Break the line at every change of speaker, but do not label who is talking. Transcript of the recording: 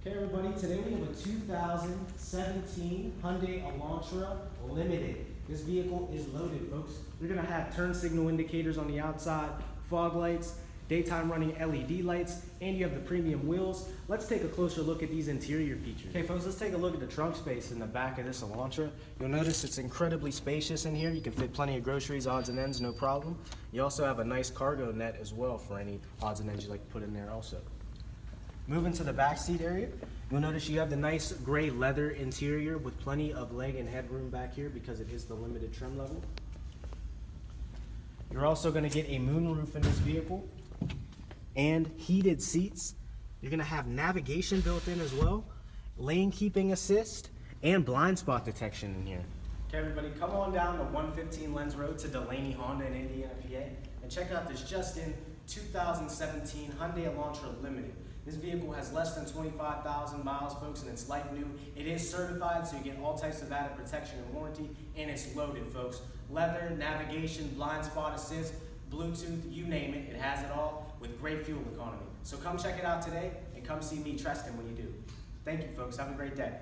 Okay everybody, today we have a 2017 Hyundai Elantra Limited. This vehicle is loaded, folks. You're gonna have turn signal indicators on the outside, fog lights, daytime running LED lights, and you have the premium wheels. Let's take a closer look at these interior features. Okay folks, let's take a look at the trunk space in the back of this Elantra. You'll notice it's incredibly spacious in here. You can fit plenty of groceries, odds and ends, no problem. You also have a nice cargo net as well for any odds and ends you'd like to put in there also. Moving to the back seat area, you'll notice you have the nice gray leather interior with plenty of leg and headroom back here because it is the limited trim level. You're also going to get a moonroof in this vehicle and heated seats. You're going to have navigation built in as well, lane keeping assist, and blind spot detection in here. Okay everybody, come on down to 115 Lenz Rd to Delaney Honda in Indiana, PA, and check out this just-in 2017 Hyundai Elantra Limited. This vehicle has less than 25,000 miles, folks, and it's like new. It is certified, so you get all types of added protection and warranty, and it's loaded, folks. Leather, navigation, blind spot assist, Bluetooth, you name it, it has it all with great fuel economy. So come check it out today, and come see me, Tristan, when you do. Thank you, folks. Have a great day.